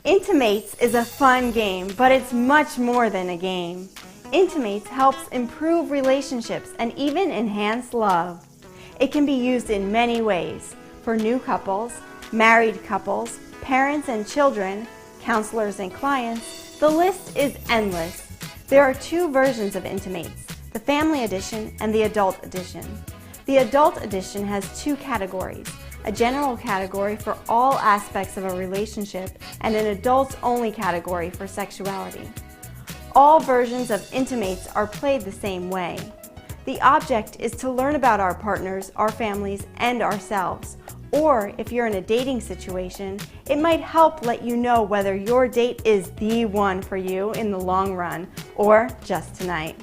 Intimates is a fun game, but it's much more than a game. Intimates helps improve relationships and even enhance love. It can be used in many ways for new couples, married couples, parents and children, counselors and clients. The list is endless. There are two versions of Intimates, the Family Edition and the Adult Edition. The Adult Edition has two categories, a general category for all aspects of a relationship and an adults-only category for sexuality. All versions of Intimates are played the same way. The object is to learn about our partners, our families, and ourselves. Or if you're in a dating situation, it might help let you know whether your date is the one for you in the long run or just tonight.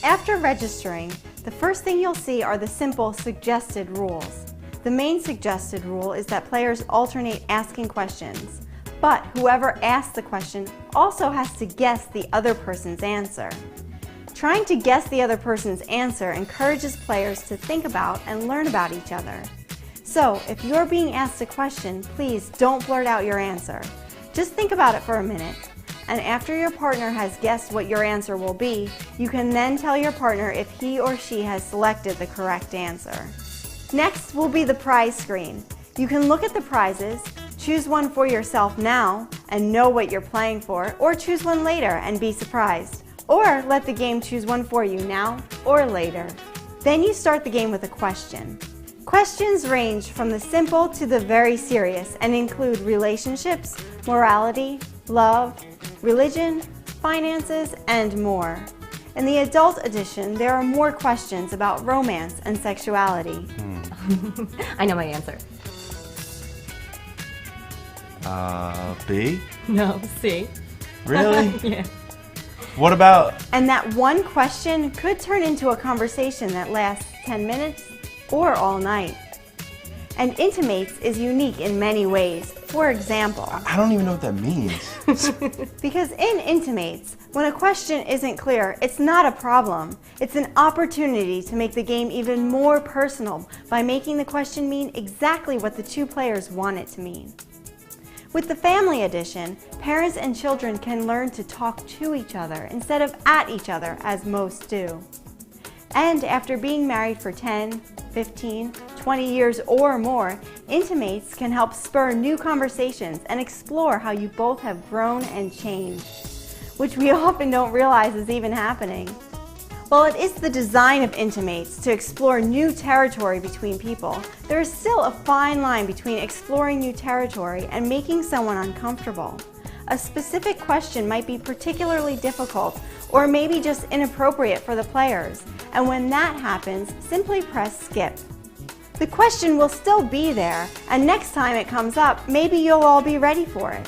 After registering, the first thing you'll see are the simple suggested rules. The main suggested rule is that players alternate asking questions, but whoever asks the question also has to guess the other person's answer. Trying to guess the other person's answer encourages players to think about and learn about each other. So, if you're being asked a question, please don't blurt out your answer. Just think about it for a minute, and after your partner has guessed what your answer will be, you can then tell your partner if he or she has selected the correct answer. Next will be the prize screen. You can look at the prizes, choose one for yourself now and know what you're playing for, or choose one later and be surprised. Or let the game choose one for you now or later. Then you start the game with a question. Questions range from the simple to the very serious and include relationships, morality, love, religion, finances, and more. In the Adult Edition, there are more questions about romance and sexuality. I know my answer. B? No, C. Really? Yeah. What about? And that one question could turn into a conversation that lasts 10 minutes or all night. And Intimates is unique in many ways. For example, I don't even know what that means. because in Intimates, when a question isn't clear, it's not a problem. It's an opportunity to make the game even more personal by making the question mean exactly what the two players want it to mean. With the Family Edition, parents and children can learn to talk to each other instead of at each other, as most do. And after being married for 10, 15, 20 years or more, Intimates can help spur new conversations and explore how you both have grown and changed, which we often don't realize is even happening. While it is the design of Intimates to explore new territory between people, there is still a fine line between exploring new territory and making someone uncomfortable. A specific question might be particularly difficult or maybe just inappropriate for the players, and when that happens, simply press skip. The question will still be there, and next time it comes up, maybe you'll all be ready for it.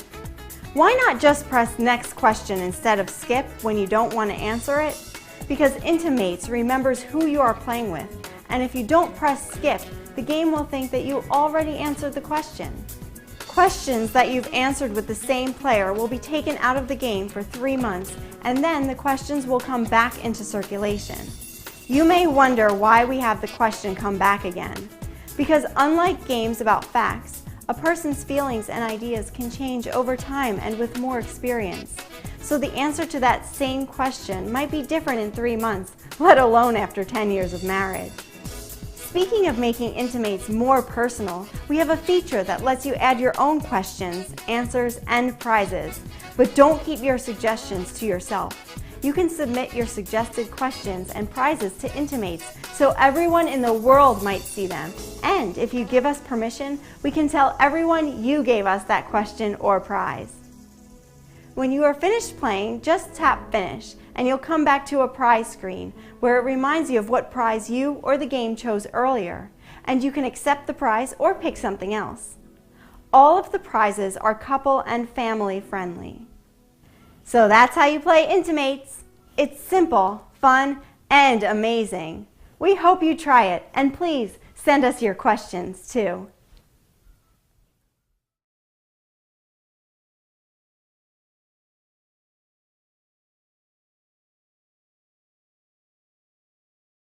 Why not just press next question instead of skip when you don't want to answer it? Because Intimates remembers who you are playing with, and if you don't press skip, the game will think that you already answered the question. Questions that you've answered with the same player will be taken out of the game for 3 months, and then the questions will come back into circulation. You may wonder why we have the question come back again. Because unlike games about facts, a person's feelings and ideas can change over time and with more experience. So the answer to that same question might be different in 3 months, let alone after 10 years of marriage. Speaking of making Intimates more personal, we have a feature that lets you add your own questions, answers, and prizes. But don't keep your suggestions to yourself. You can submit your suggested questions and prizes to Intimates so everyone in the world might see them. And if you give us permission, we can tell everyone you gave us that question or prize. When you are finished playing, just tap Finish, and you'll come back to a prize screen where it reminds you of what prize you or the game chose earlier, and you can accept the prize or pick something else. All of the prizes are couple and family friendly. So that's how you play Intimates. It's simple, fun, and amazing. We hope you try it, and please send us your questions too.